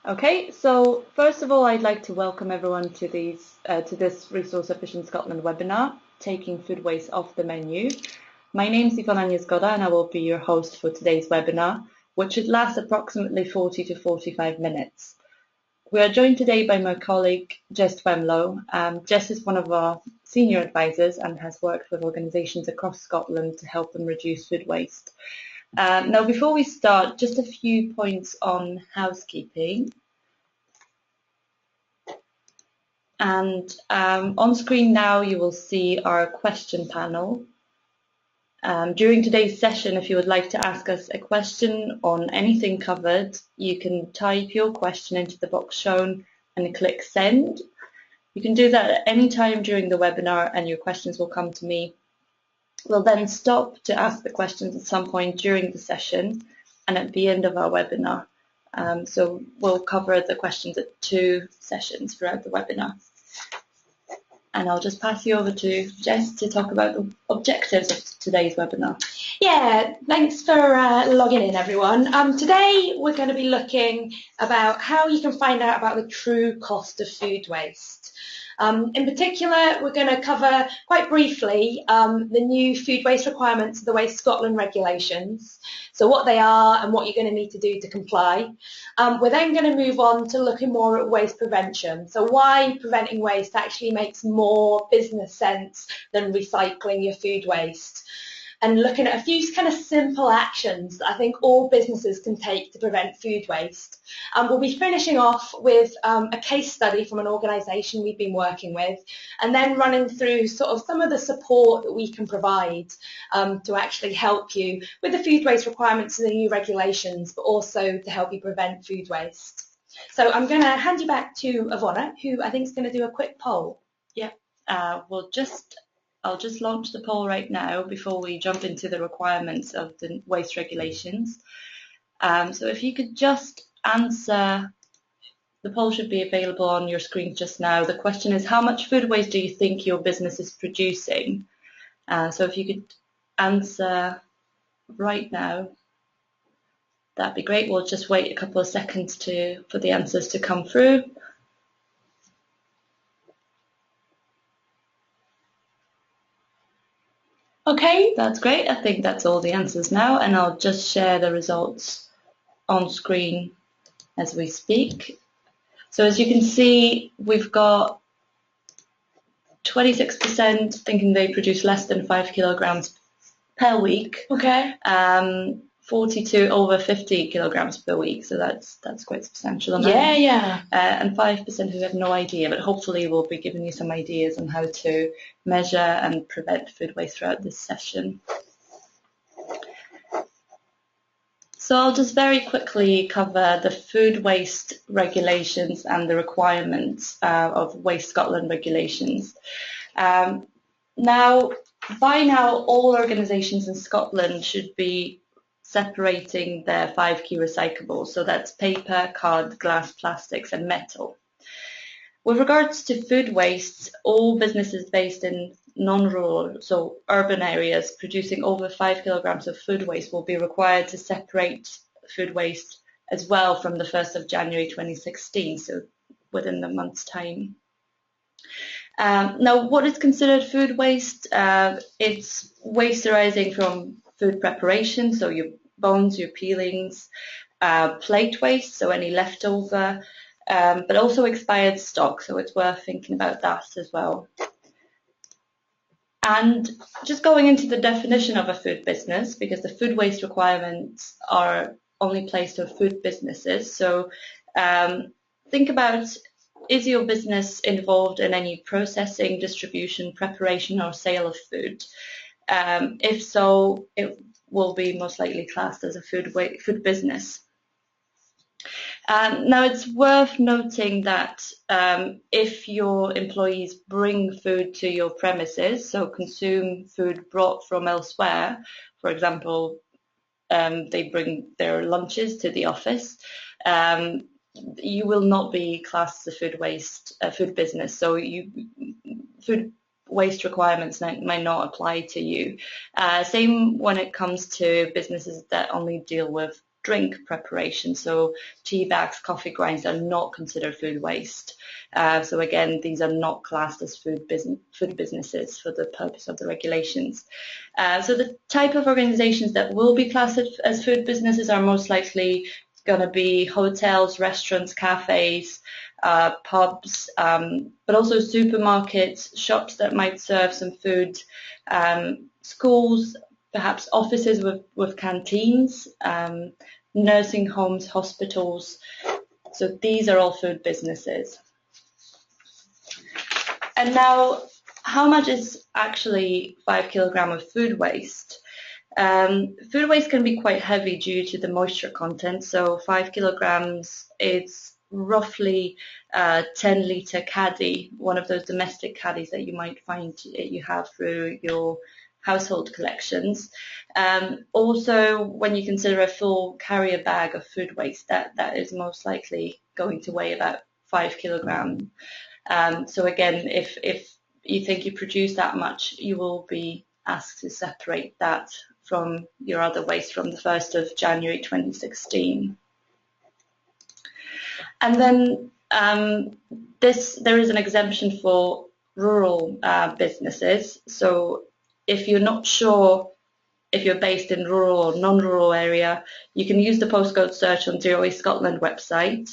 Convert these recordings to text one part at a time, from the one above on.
Okay, so first of all, I'd like to welcome everyone to this Resource Efficient Scotland webinar, Taking Food Waste Off the Menu. My name is Ivana Niezgoda and I will be your host for today's webinar, which should last approximately 40 to 45 minutes. We are joined today by my colleague, Jess Twemlow. Jess is one of our senior advisors and has worked with organisations across Scotland to help them reduce food waste. Now, before we start, just a few points on housekeeping. And on screen now, you will see our question panel. During today's session, if you would like to ask us a question on anything covered, you can type your question into the box shown and click send. You can do that at any time during the webinar and your questions will come to me. We'll then stop to ask the questions at some point during the session and at the end of our webinar. So we'll cover the questions at 2 sessions throughout the webinar. And I'll just pass you over to Jess to talk about the objectives of today's webinar. Yeah, thanks for logging in, everyone. Today we're going to be looking about how you can find out about the true cost of food waste. In particular, we're going to cover quite briefly the new food waste requirements of the Waste Scotland regulations, so what they are and what you're going to need to do to comply. We're then going to move on to looking more at waste prevention, so why preventing waste actually makes more business sense than recycling your food waste. And looking at a few kind of simple actions that I think all businesses can take to prevent food waste. We'll be finishing off with a case study from an organisation we've been working with, and then running through sort of some of the support that we can provide to actually help you with the food waste requirements and the new regulations, but also to help you prevent food waste. So I'm going to hand you back to Ivana, who I think is going to do a quick poll. Yep, I'll just launch the poll right now before we jump into the requirements of the waste regulations. So if you could just answer, the poll should be available on your screen just now. The question is, how much food waste do you think your business is producing? So if you could answer right now, that'd be great. We'll just wait a couple of seconds for the answers to come through. Okay, that's great. I think that's all the answers now, and I'll just share the results on screen as we speak. So as you can see, we've got 26% thinking they produce less than 5 kilograms per week. Okay. 42 over 50 kilograms per week, so that's quite substantial amount. Yeah. And 5% who have no idea, but hopefully we'll be giving you some ideas on how to measure and prevent food waste throughout this session. So I'll just very quickly cover the food waste regulations and the requirements of Waste Scotland regulations. By now, all organisations in Scotland should be separating their 5 key recyclables, so that's paper, card, glass, plastics and metal. With regards to food waste, all businesses based in non-rural, so urban areas producing over 5 kilograms of food waste will be required to separate food waste as well from the 1st of January 2016, so within the month's time. Now, what is considered food waste? It's waste arising from food preparation, so your bones, your peelings, plate waste, so any leftover, but also expired stock, so it's worth thinking about that as well. And just going into the definition of a food business, because the food waste requirements are only placed on food businesses, so think about, is your business involved in any processing, distribution, preparation or sale of food? If so, it will be most likely classed as a food business. Now, it's worth noting that if your employees bring food to your premises, so consume food brought from elsewhere, for example, they bring their lunches to the office, you will not be classed as a food business. So food waste requirements might not apply to you. Same when it comes to businesses that only deal with drink preparation. So tea bags, coffee grinds are not considered food waste. So again, these are not classed as food businesses for the purpose of the regulations. So the type of organizations that will be classed as food businesses are most likely going to be hotels, restaurants, cafes, pubs, but also supermarkets, shops that might serve some food, schools, perhaps offices with canteens, nursing homes, hospitals. So these are all food businesses. And now, how much is actually 5 kilograms of food waste? Food waste can be quite heavy due to the moisture content. So 5 kilograms is roughly a 10-litre caddy, one of those domestic caddies that you might find you have through your household collections. Also, when you consider a full carrier bag of food waste, that is most likely going to weigh about 5 kilograms. So again, if you think you produce that much, you will be asked to separate that from your other waste from the 1st of January 2016. And then there is an exemption for rural businesses. So if you're not sure if you're based in rural or non-rural area, you can use the postcode search on Zero Waste Scotland website.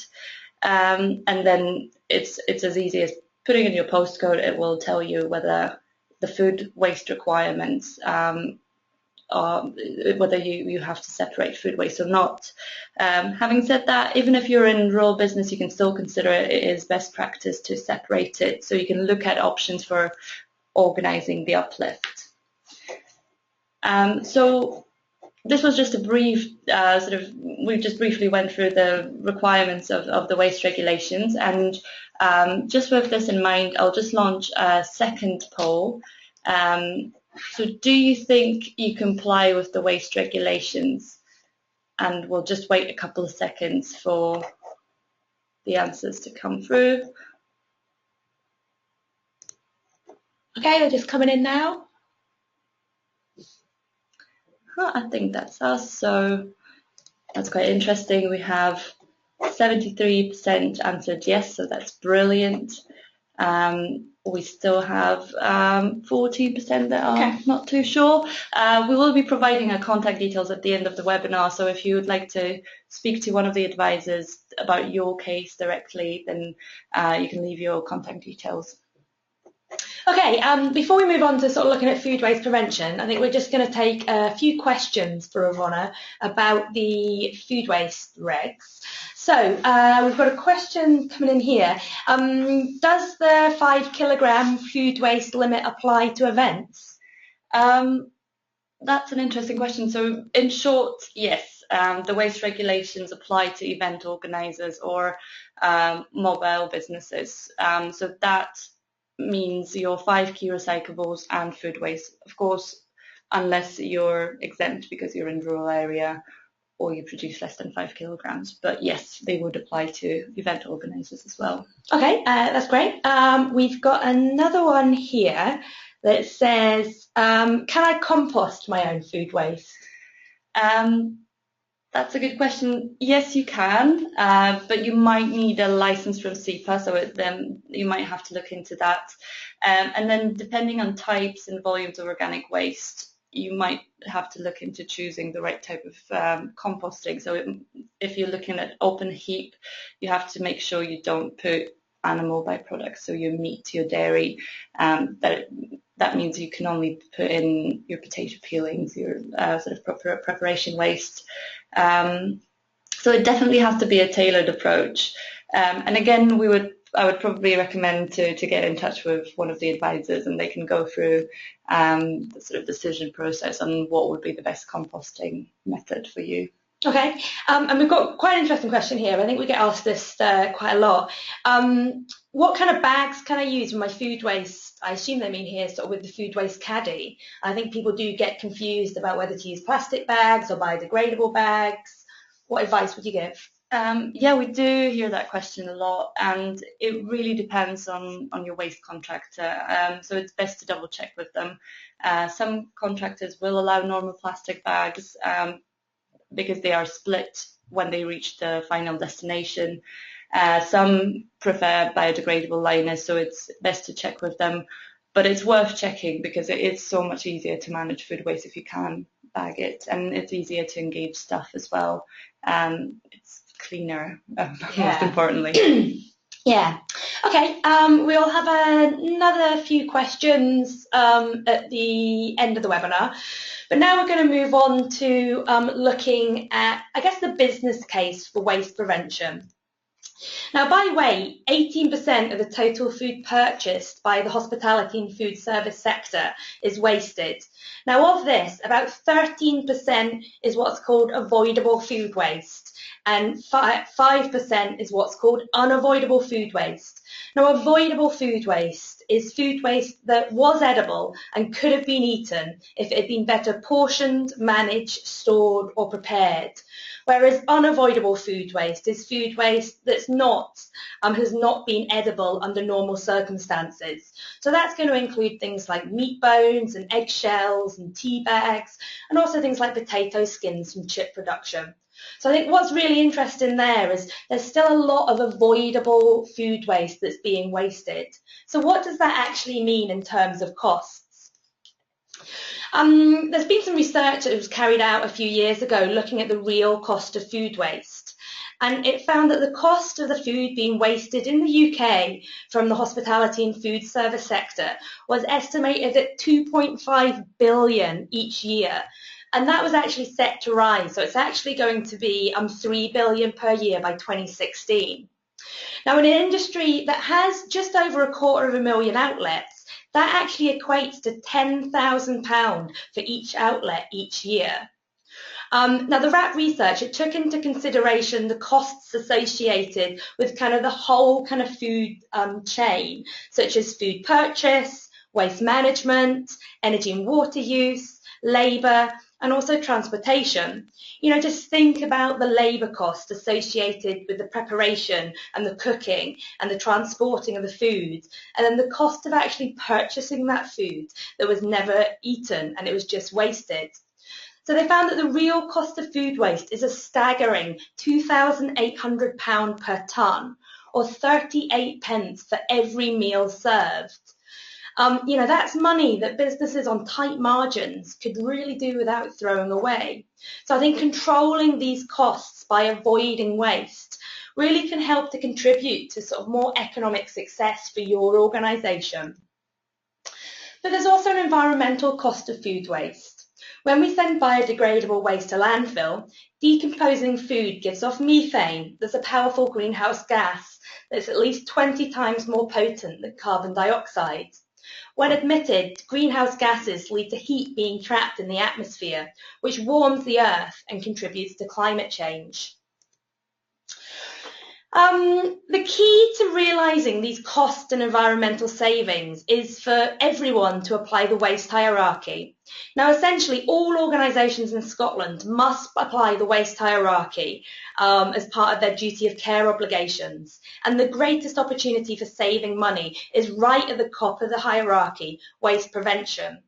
And then it's as easy as putting in your postcode. It will tell you whether the food waste requirements are whether you have to separate food waste or not. Having said that, even if you're in rural business, you can still consider it is best practice to separate it. So you can look at options for organising the uplift. So this was just a brief we just briefly went through the requirements of the waste regulations, and just with this in mind, I'll just launch a second poll. So do you think you comply with the waste regulations? And we'll just wait a couple of seconds for the answers to come through. Okay, they're just coming in now. I think that's us, so that's quite interesting. We have 73% answered yes, so that's brilliant. We still have 14% that are not too sure. We will be providing our contact details at the end of the webinar, so if you would like to speak to one of the advisors about your case directly, then you can leave your contact details. Okay, before we move on to sort of looking at food waste prevention, I think we're just going to take a few questions for Ivona about the food waste regs. So we've got a question coming in here. Does the 5 kilogram food waste limit apply to events? That's an interesting question. So in short, yes, the waste regulations apply to event organisers or mobile businesses. So that means your 5 key recyclables and food waste, of course, unless you're exempt because you're in rural area or you produce less than 5 kilograms. But yes, they would apply to event organisers as well. Okay, that's great. We've got another one here that says, can I compost my own food waste? That's a good question. Yes, you can, but you might need a license from SEPA, so then you might have to look into that. And then depending on types and volumes of organic waste, you might have to look into choosing the right type of composting. So if you're looking at open heap, you have to make sure you don't put animal byproducts, so your meat, your dairy. That means you can only put in your potato peelings, your sort of preparation waste. So it definitely has to be a tailored approach. And again, I would probably recommend to get in touch with one of the advisors, and they can go through the sort of decision process on what would be the best composting method for you. Okay, and we've got quite an interesting question here. I think we get asked this quite a lot. What kind of bags can I use for my food waste? I assume they mean here sort of with the food waste caddy. I think people do get confused about whether to use plastic bags or biodegradable bags. What advice would you give? Yeah, we do hear that question a lot, and it really depends on your waste contractor. So it's best to double check with them. Some contractors will allow normal plastic bags. because they are split when they reach the final destination. Some prefer biodegradable liners, so it's best to check with them. But it's worth checking because it is so much easier to manage food waste if you can bag it, and it's easier to engage staff as well. It's cleaner, most importantly. Yeah. Okay. We'll have another few questions at the end of the webinar. But now we're going to move on to looking at, I guess, the business case for waste prevention. Now, by weight, 18% of the total food purchased by the hospitality and food service sector is wasted. Now, of this, about 13% is what's called avoidable food waste, and 5% is what's called unavoidable food waste. Now, avoidable food waste is food waste that was edible and could have been eaten if it had been better portioned, managed, stored, or prepared. Whereas unavoidable food waste is food waste that's has not been edible under normal circumstances. So that's going to include things like meat bones and eggshells and tea bags, and also things like potato skins from chip production. So I think what's really interesting there is there's still a lot of avoidable food waste that's being wasted. So what does that actually mean in terms of costs? There's been some research that was carried out a few years ago looking at the real cost of food waste. And it found that the cost of the food being wasted in the UK from the hospitality and food service sector was estimated at 2.5 billion each year. And that was actually set to rise. So it's actually going to be 3 billion per year by 2016. Now, in an industry that has just over 250,000 outlets, that actually equates to £10,000 for each outlet each year. Now, the RAP research, it took into consideration the costs associated with kind of the whole kind of food chain, such as food purchase, waste management, energy and water use, labour, and also transportation. You know, just think about the labour cost associated with the preparation and the cooking and the transporting of the food, and then the cost of actually purchasing that food that was never eaten and it was just wasted. So they found that the real cost of food waste is a staggering £2,800 per tonne, or 38 pence for every meal served. You know, that's money that businesses on tight margins could really do without throwing away. So I think controlling these costs by avoiding waste really can help to contribute to sort of more economic success for your organisation. But there's also an environmental cost of food waste. When we send biodegradable waste to landfill, decomposing food gives off methane. That's a powerful greenhouse gas that's at least 20 times more potent than carbon dioxide. When emitted, greenhouse gases lead to heat being trapped in the atmosphere, which warms the earth and contributes to climate change. The key to realising these cost and environmental savings is for everyone to apply the waste hierarchy. Now, essentially, all organisations in Scotland must apply the waste hierarchy as part of their duty of care obligations. And the greatest opportunity for saving money is right at the top of the hierarchy, waste prevention.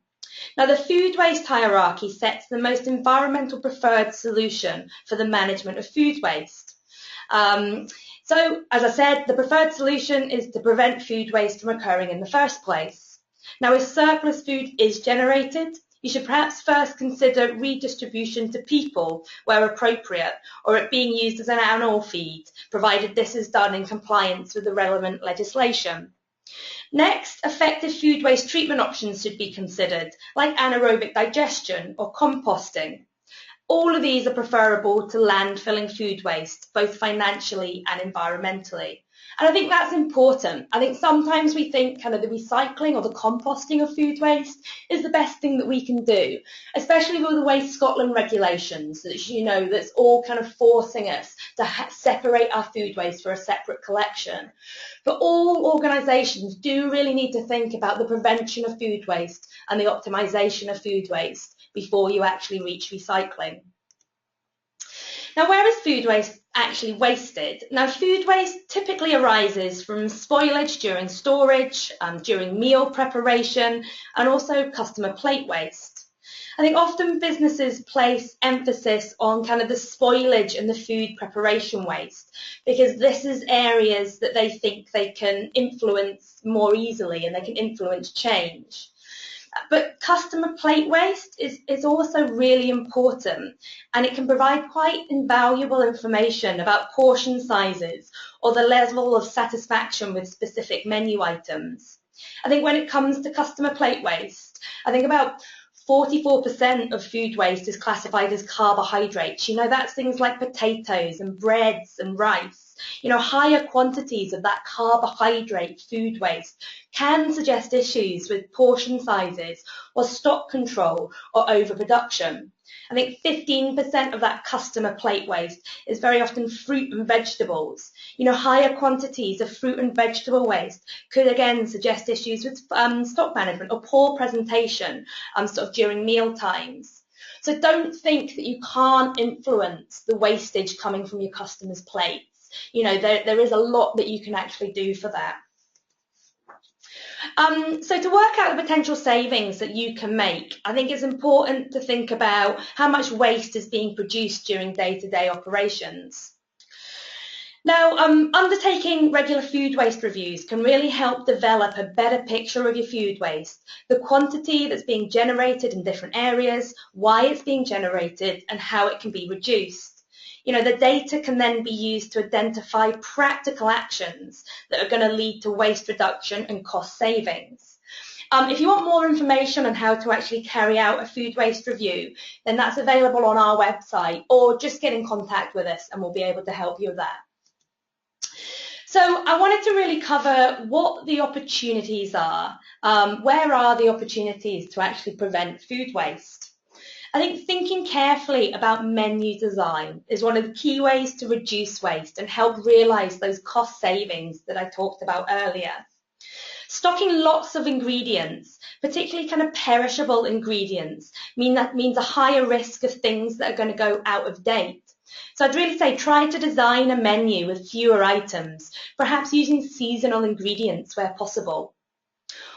Now, the food waste hierarchy sets the most environmental preferred solution for the management of food waste. So, as I said, the preferred solution is to prevent food waste from occurring in the first place. Now, if surplus food is generated, you should perhaps first consider redistribution to people where appropriate, or it being used as an animal feed, provided this is done in compliance with the relevant legislation. Next, effective food waste treatment options should be considered, like anaerobic digestion or composting. All of these are preferable to landfilling food waste, both financially and environmentally. And I think that's important. I think sometimes we think kind of the recycling or the composting of food waste is the best thing that we can do, especially with the Waste Scotland regulations, that, you know, that's all kind of forcing us to separate our food waste for a separate collection. But all organisations do really need to think about the prevention of food waste and the optimisation of food waste before you actually reach recycling. Now, where is food waste actually wasted? Now, food waste typically arises from spoilage during storage, during meal preparation, and also customer plate waste. I think often businesses place emphasis on kind of the spoilage and the food preparation waste, because this is areas that they think they can influence more easily and they can influence change. But customer plate waste is also really important, and it can provide quite invaluable information about portion sizes or the level of satisfaction with specific menu items. I think when it comes to customer plate waste, I think about 44% of food waste is classified as carbohydrates. That's things like potatoes and breads and rice. Higher quantities of that carbohydrate food waste can suggest issues with portion sizes or stock control or overproduction. I think 15% of that customer plate waste is very often fruit and vegetables. Higher quantities of fruit and vegetable waste could again suggest issues with stock management or poor presentation sort of during meal times. So don't think that you can't influence the wastage coming from your customers' plates. There is a lot that you can actually do for that. So to work out the potential savings that you can make, I think it's important to think about how much waste is being produced during day-to-day operations. Now, undertaking regular food waste reviews can really help develop a better picture of your food waste, the quantity that's being generated in different areas, why it's being generated, and how it can be reduced. The data can then be used to identify practical actions that are going to lead to waste reduction and cost savings. If you want more information on how to actually carry out a food waste review, then that's available on our website, or just get in contact with us and we'll be able to help you with that. So I wanted to really cover what the opportunities are. Where are the opportunities to actually prevent food waste? I think thinking carefully about menu design is one of the key ways to reduce waste and help realise those cost savings that I talked about earlier. Stocking lots of ingredients, particularly kind of perishable ingredients, means a higher risk of things that are going to go out of date. So I'd really say try to design a menu with fewer items, perhaps using seasonal ingredients where possible.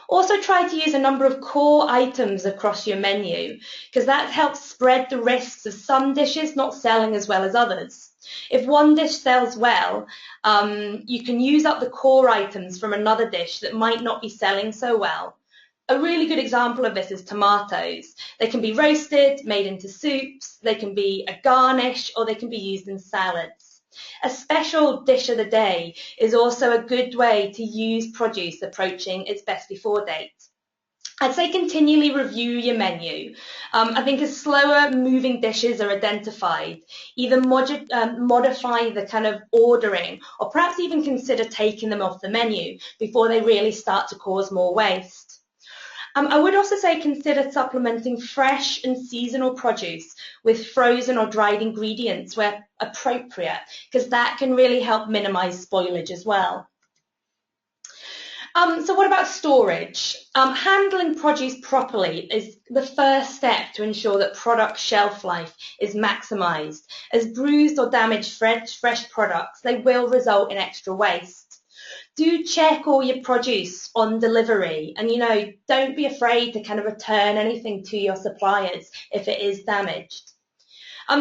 Also try to use a number of core items across your menu, because that helps spread the risks of some dishes not selling as well as others. If one dish sells well, you can use up the core items from another dish that might not be selling so well. A really good example of this is tomatoes. They can be roasted, made into soups, they can be a garnish, or they can be used in salads. A special dish of the day is also a good way to use produce approaching its best before date. I'd say continually review your menu. I think as slower moving dishes are identified, either modify the kind of ordering or perhaps even consider taking them off the menu before they really start to cause more waste. I would also say consider supplementing fresh and seasonal produce with frozen or dried ingredients where appropriate, because that can really help minimise spoilage as well. So what about storage? Handling produce properly is the first step to ensure that product shelf life is maximised. As bruised or damaged fresh products, they will result in extra waste. Do check all your produce on delivery, and don't be afraid to kind of return anything to your suppliers if it is damaged.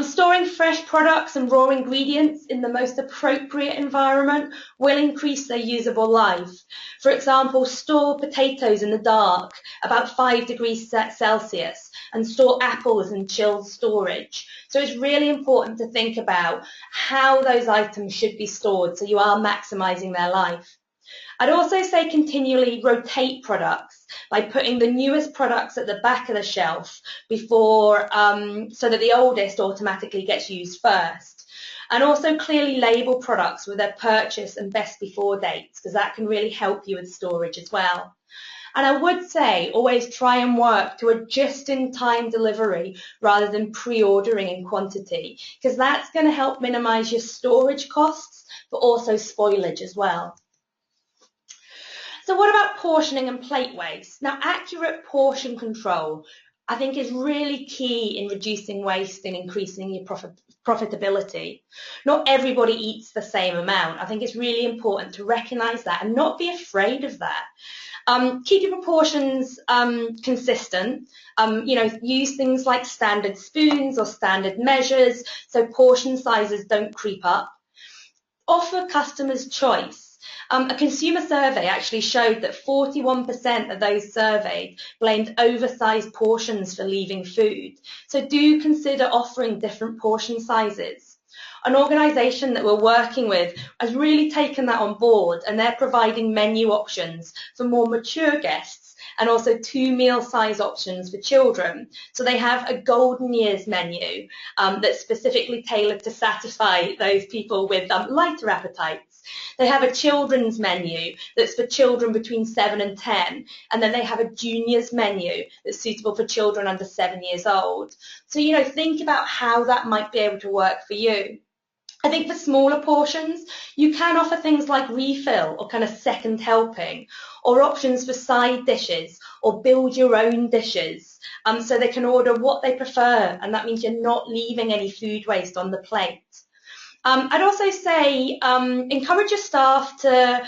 Storing fresh products and raw ingredients in the most appropriate environment will increase their usable life. For example, store potatoes in the dark, about 5 degrees Celsius, and store apples in chilled storage. So it's really important to think about how those items should be stored so you are maximising their life. I'd also say continually rotate products by putting the newest products at the back of the shelf before, so that the oldest automatically gets used first. And also clearly label products with their purchase and best before dates, because that can really help you with storage as well. And I would say always try and work to a just-in-time delivery rather than pre-ordering in quantity, because that's going to help minimise your storage costs, but also spoilage as well. So what about portioning and plate waste? Now, accurate portion control, I think, is really key in reducing waste and increasing your profitability. Not everybody eats the same amount. I think it's really important to recognise that and not be afraid of that. Keep your proportions consistent. Use things like standard spoons or standard measures so portion sizes don't creep up. Offer customers choice. A consumer survey actually showed that 41% of those surveyed blamed oversized portions for leaving food. So do consider offering different portion sizes. An organisation that we're working with has really taken that on board, and they're providing menu options for more mature guests and also 2 meal size options for children. So they have a golden years menu that's specifically tailored to satisfy those people with lighter appetites. They have a children's menu that's for children between 7 and 10, and then they have a juniors menu that's suitable for children under 7 years old. So, think about how that might be able to work for you. I think for smaller portions, you can offer things like refill or kind of second helping, or options for side dishes or build your own dishes, so they can order what they prefer, and that means you're not leaving any food waste on the plate. I'd also say encourage your staff to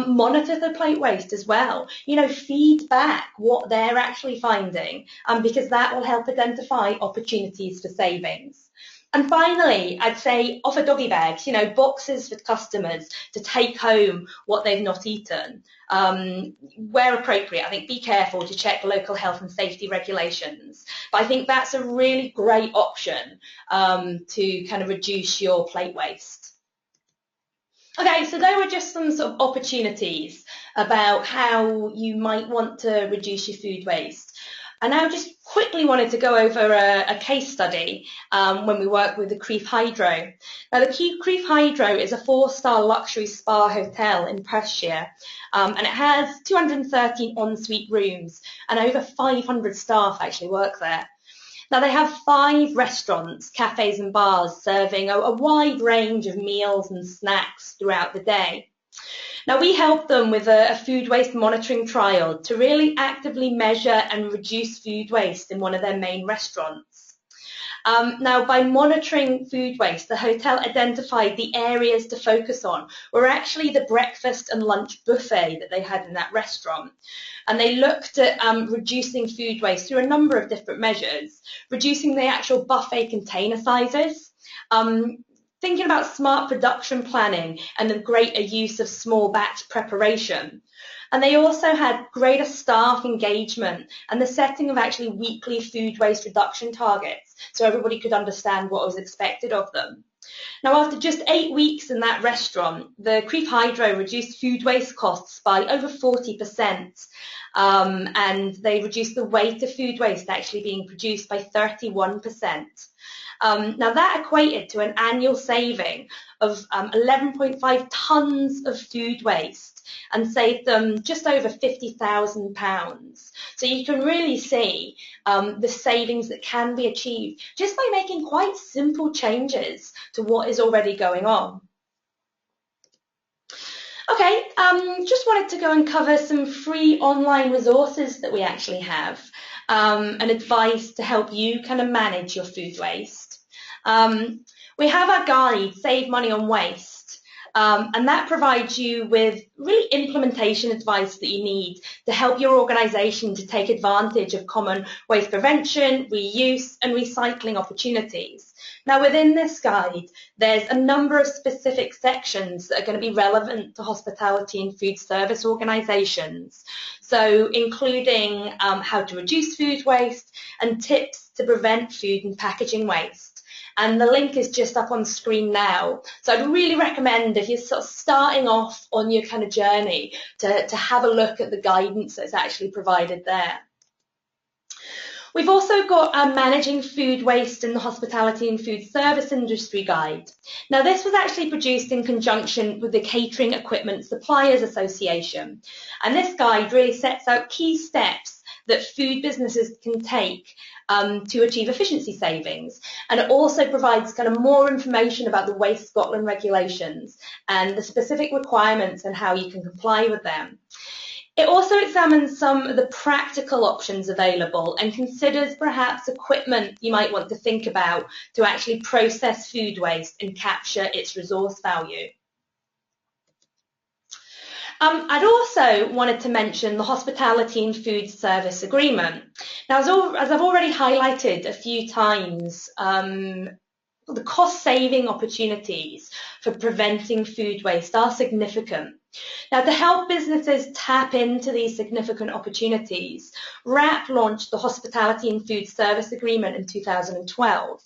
monitor the plate waste as well. Feed back what they're actually finding, because that will help identify opportunities for savings. And finally, I'd say offer doggy bags, boxes for customers to take home what they've not eaten. Where appropriate, I think be careful to check local health and safety regulations. But I think that's a really great option to kind of reduce your plate waste. Okay, so there were just some sort of opportunities about how you might want to reduce your food waste. I now just quickly wanted to go over a case study when we work with the Crieff Hydro. Now, the Crieff Hydro is a 4-star luxury spa hotel in Perthshire, and it has 213 ensuite rooms, and over 500 staff actually work there. Now, they have 5 restaurants, cafes and bars serving a wide range of meals and snacks throughout the day. Now, we help them with a food waste monitoring trial to really actively measure and reduce food waste in one of their main restaurants. Now, by monitoring food waste, the hotel identified the areas to focus on were actually the breakfast and lunch buffet that they had in that restaurant. And they looked at reducing food waste through a number of different measures, reducing the actual buffet container sizes, thinking about smart production planning and the greater use of small batch preparation. And they also had greater staff engagement and the setting of actually weekly food waste reduction targets so everybody could understand what was expected of them. Now, after just 8 weeks in that restaurant, the Crieff Hydro reduced food waste costs by over 40%, and they reduced the weight of food waste actually being produced by 31%. Now, that equated to an annual saving of 11.5 tonnes of food waste and saved them just over £50,000. So you can really see the savings that can be achieved just by making quite simple changes to what is already going on. Okay, just wanted to go and cover some free online resources that we actually have and advice to help you kind of manage your food waste. We have our guide, Save Money on Waste, and that provides you with really implementation advice that you need to help your organisation to take advantage of common waste prevention, reuse and recycling opportunities. Now, within this guide, there's a number of specific sections that are going to be relevant to hospitality and food service organisations. So including how to reduce food waste and tips to prevent food and packaging waste. And the link is just up on screen now. So I'd really recommend, if you're sort of starting off on your kind of journey, to have a look at the guidance that's actually provided there. We've also got our Managing Food Waste in the Hospitality and Food Service Industry Guide. Now, this was actually produced in conjunction with the Catering Equipment Suppliers Association. And this guide really sets out key steps that food businesses can take to achieve efficiency savings. And it also provides kind of more information about the Waste Scotland regulations and the specific requirements and how you can comply with them. It also examines some of the practical options available and considers perhaps equipment you might want to think about to actually process food waste and capture its resource value. I'd also wanted to mention the Hospitality and Food Service Agreement. Now, as I've already highlighted a few times, the cost-saving opportunities for preventing food waste are significant. Now, to help businesses tap into these significant opportunities, WRAP launched the Hospitality and Food Service Agreement in 2012.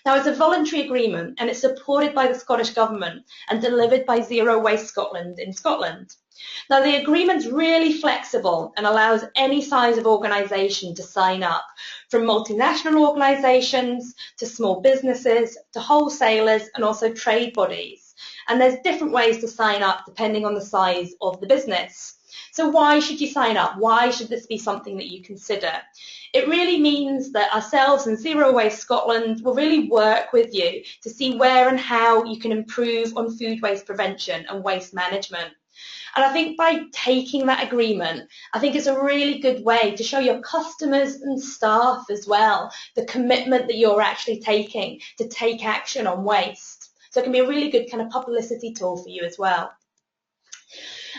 Now, it's a voluntary agreement and it's supported by the Scottish Government and delivered by Zero Waste Scotland in Scotland. Now, the agreement's really flexible and allows any size of organisation to sign up, from multinational organisations to small businesses to wholesalers and also trade bodies. And there's different ways to sign up depending on the size of the business. So why should you sign up? Why should this be something that you consider? It really means that ourselves and Zero Waste Scotland will really work with you to see where and how you can improve on food waste prevention and waste management. And I think by taking that agreement, I think it's a really good way to show your customers and staff as well the commitment that you're actually taking to take action on waste. So it can be a really good kind of publicity tool for you as well.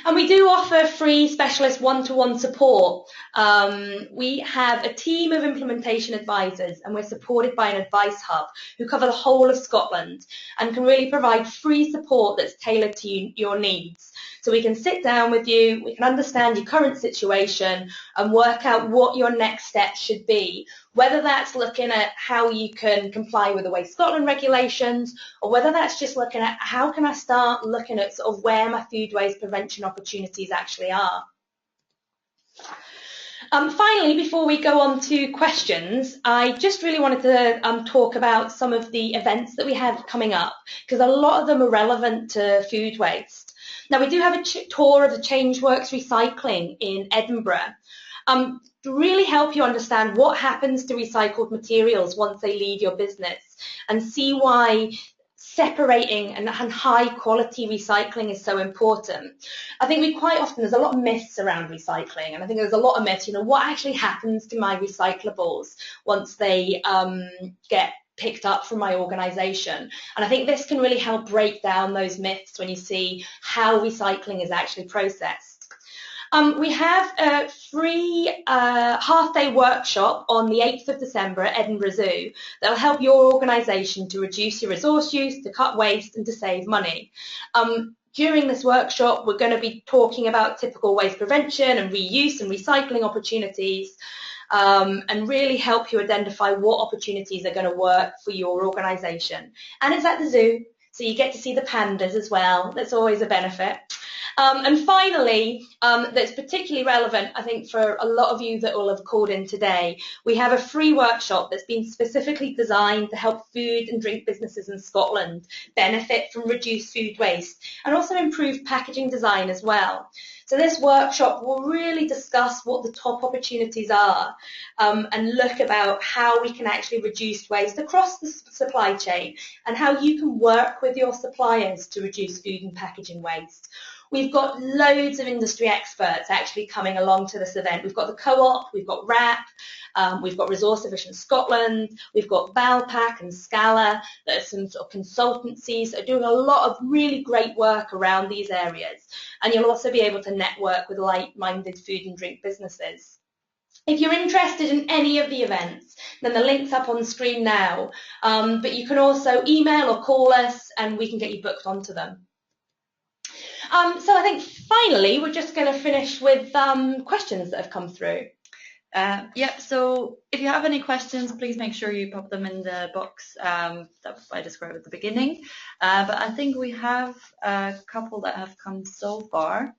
And we do offer free specialist one-to-one support. We have a team of implementation advisors and we're supported by an advice hub who cover the whole of Scotland and can really provide free support that's tailored to your needs. So we can sit down with you, we can understand your current situation and work out what your next steps should be, whether that's looking at how you can comply with the Waste Scotland regulations, or whether that's just looking at how can I start looking at sort of where my food waste prevention opportunities actually are. Finally, before we go on to questions, I just really wanted to talk about some of the events that we have coming up, because a lot of them are relevant to food waste. Now, we do have a tour of the Changeworks recycling in Edinburgh. To really help you understand what happens to recycled materials once they leave your business and see why separating and high quality recycling is so important. I think we quite often, there's a lot of myths around recycling, and I think there's a lot of myths, what actually happens to my recyclables once they get picked up from my organisation. And I think this can really help break down those myths when you see how recycling is actually processed. We have a free half-day workshop on the 8th of December at Edinburgh Zoo that will help your organisation to reduce your resource use, to cut waste and to save money. During this workshop, we're going to be talking about typical waste prevention and reuse and recycling opportunities, and really help you identify what opportunities are going to work for your organisation. And it's at the zoo, so you get to see the pandas as well. That's always a benefit. And finally, that's particularly relevant, I think, for a lot of you that will have called in today, we have a free workshop that's been specifically designed to help food and drink businesses in Scotland benefit from reduced food waste and also improve packaging design as well. So this workshop will really discuss what the top opportunities are and look about how we can actually reduce waste across the supply chain and how you can work with your suppliers to reduce food and packaging waste. We've got loads of industry experts actually coming along to this event. We've got the Co-op, we've got WRAP, we've got Resource Efficient Scotland, we've got Valpac and Scala, that are some sort of consultancies that are doing a lot of really great work around these areas. And you'll also be able to network with like-minded food and drink businesses. If you're interested in any of the events, then the link's up on the screen now, but you can also email or call us and we can get you booked onto them. So I think finally we're just going to finish with questions that have come through. So if you have any questions, please make sure you pop them in the box that I described at the beginning. But I think we have a couple that have come so far.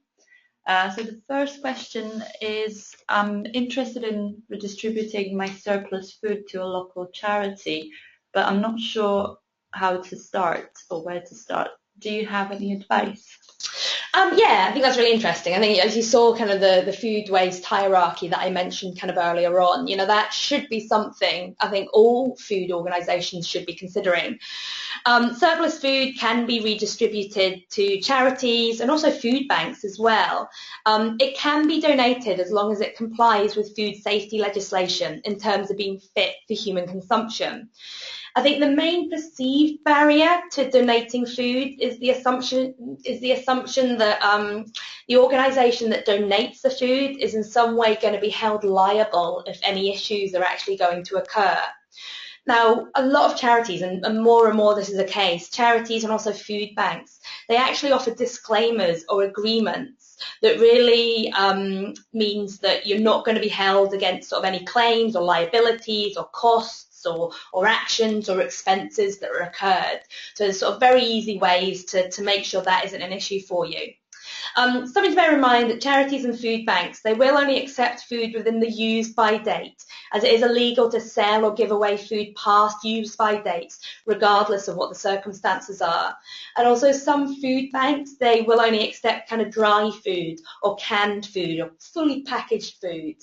So the first question is, I'm interested in redistributing my surplus food to a local charity, but I'm not sure how to start or where to start. Do you have any advice? Yeah, I think that's really interesting. I think as you saw kind of the food waste hierarchy that I mentioned kind of earlier on, that should be something I think all food organisations should be considering. Surplus food can be redistributed to charities and also food banks as well. It can be donated as long as it complies with food safety legislation in terms of being fit for human consumption. I think the main perceived barrier to donating food is the assumption that the organisation that donates the food is in some way going to be held liable if any issues are actually going to occur. Now, a lot of charities, and more this is the case, charities and also food banks, they actually offer disclaimers or agreements that really means that you're not going to be held against sort of any claims or liabilities or costs or actions or expenses that are occurred. So there's sort of very easy ways to make sure that isn't an issue for you. Something to bear in mind that charities and food banks, they will only accept food within the use by date, as it is illegal to sell or give away food past use by dates, regardless of what the circumstances are. And also some food banks, they will only accept kind of dry food or canned food or fully packaged food.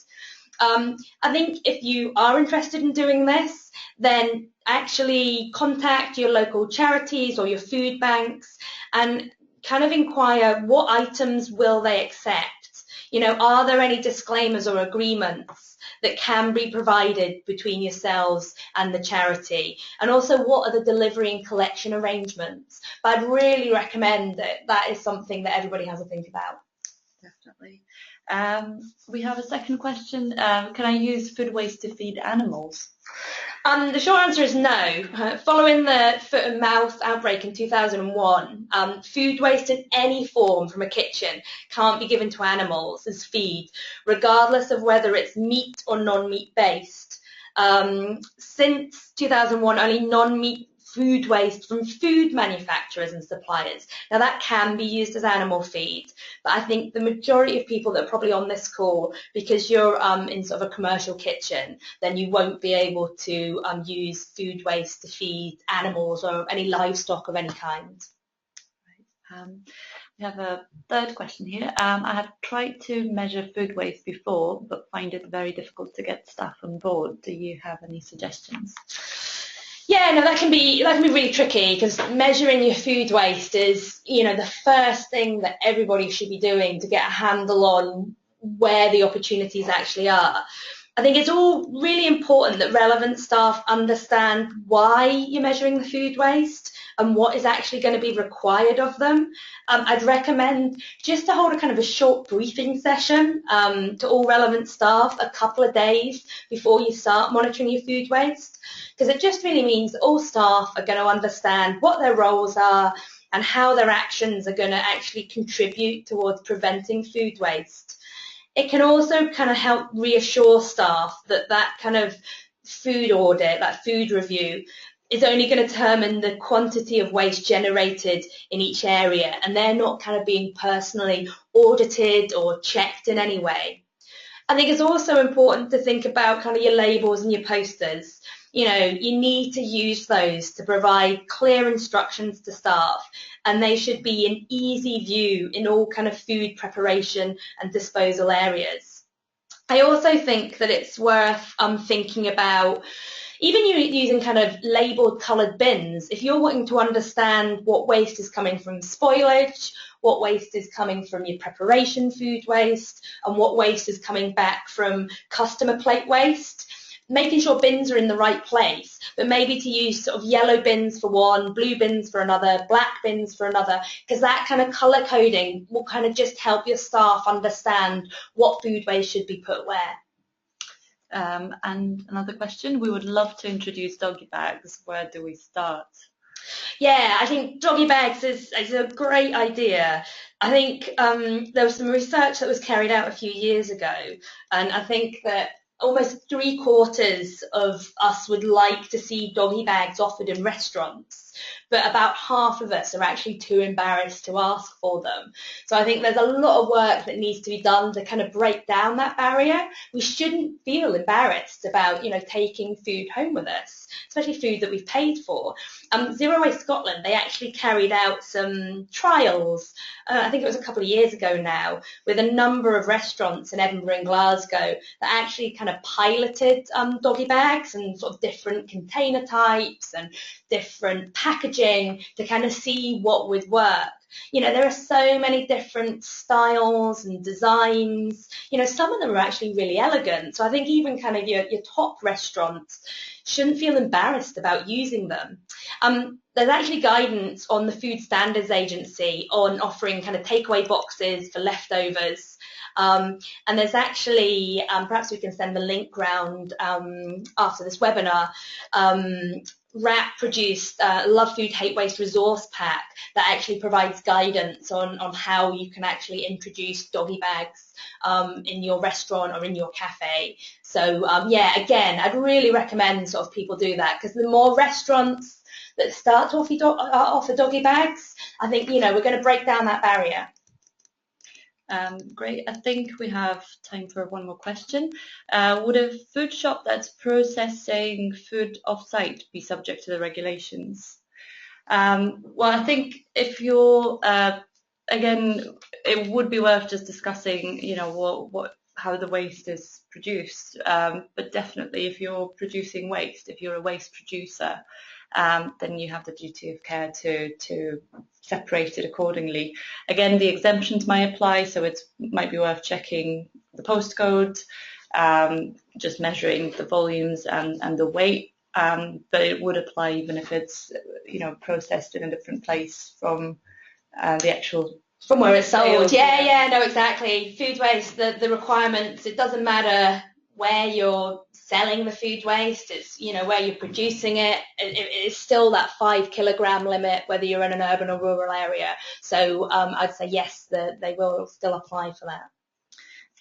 I think if you are interested in doing this, then actually contact your local charities or your food banks and kind of inquire what items will they accept. You know, are there any disclaimers or agreements that can be provided between yourselves and the charity? And also, what are the delivery and collection arrangements? But I'd really recommend that is something that everybody has to think about. Definitely. We have a second question. Can I use food waste to feed animals? The short answer is no. Following the foot and mouth outbreak in 2001, food waste in any form from a kitchen can't be given to animals as feed, regardless of whether it's meat or non-meat based. Since 2001, only non-meat food waste from food manufacturers and suppliers. Now that can be used as animal feed, but I think the majority of people that are probably on this call, because you're in sort of a commercial kitchen, then you won't be able to use food waste to feed animals or any livestock of any kind. We have a third question here. I have tried to measure food waste before, but find it very difficult to get staff on board. Do you have any suggestions? Yeah, no, that can be really tricky, because measuring your food waste is, you know, the first thing that everybody should be doing to get a handle on where the opportunities actually are. I think it's all really important that relevant staff understand why you're measuring the food waste and what is actually going to be required of them. I'd recommend just to hold a kind of a short briefing session to all relevant staff a couple of days before you start monitoring your food waste, because it just really means that all staff are going to understand what their roles are and how their actions are going to actually contribute towards preventing food waste. It can also kind of help reassure staff that kind of food audit, that food review, is only going to determine the quantity of waste generated in each area, and they're not kind of being personally audited or checked in any way. I think it's also important to think about kind of your labels and your posters. You know, you need to use those to provide clear instructions to staff, and they should be in easy view in all kind of food preparation and disposal areas. I also think that it's worth thinking about even using kind of labelled coloured bins. If you're wanting to understand what waste is coming from spoilage, what waste is coming from your preparation food waste, and what waste is coming back from customer plate waste, making sure bins are in the right place, but maybe to use sort of yellow bins for one, blue bins for another, black bins for another, because that kind of colour coding will kind of just help your staff understand what food waste should be put where. And another question, we would love to introduce doggy bags. Where do we start? Yeah, I think doggy bags is a great idea. I think there was some research that was carried out a few years ago, and I think that almost 3/4 of us would like to see doggy bags offered in restaurants, but about half of us are actually too embarrassed to ask for them. So I think there's a lot of work that needs to be done to kind of break down that barrier. We shouldn't feel embarrassed about, you know, taking food home with us, especially food that we've paid for. Zero Waste Scotland, they actually carried out some trials, I think it was a couple of years ago now, with a number of restaurants in Edinburgh and Glasgow that actually kind of piloted doggy bags and sort of different container types and different packaging to kind of see what would work. You know, there are so many different styles and designs. You know, some of them are actually really elegant. So I think even kind of your top restaurants shouldn't feel embarrassed about using them. There's actually guidance on the Food Standards Agency on offering kind of takeaway boxes for leftovers. And there's actually, perhaps we can send the link round after this webinar, RAP produced Love Food Hate Waste resource pack that actually provides guidance on how you can actually introduce doggy bags in your restaurant or in your cafe. So yeah, again, I'd really recommend sort of people do that, because the more restaurants that start to offer doggy bags, I think, you know, we're going to break down that barrier. Great. I think we have time for one more question. Would a food shop that's processing food off-site be subject to the regulations? Well, I think if you're, again, it would be worth just discussing, you know, how the waste is produced. But definitely, if you're producing waste, if you're a waste producer, then you have the duty of care to separate it accordingly. Again, the exemptions might apply, so it might be worth checking the postcode, just measuring the volumes and the weight, but it would apply even if it's, you know, processed in a different place from the actual... From where it's sold. Yeah, no, exactly. Food waste, the requirements, it doesn't matter where you're selling the food waste, it's, you know, where you're producing it. It's still that 5 kilogram limit, whether you're in an urban or rural area. So I'd say yes, they will still apply for that.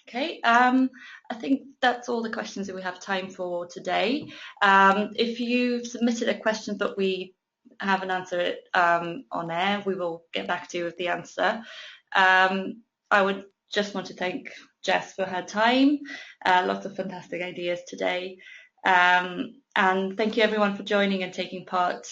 Okay, I think that's all the questions that we have time for today. If you've submitted a question but we haven't answered it on air, we will get back to you with the answer. I would just want to thank Jess for her time. Lots of fantastic ideas today. And thank you everyone for joining and taking part.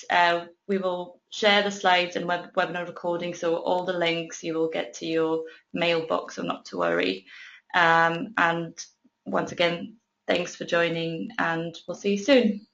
We will share the slides and webinar recording, so all the links you will get to your mailbox, so not to worry. And once again, thanks for joining, and we'll see you soon.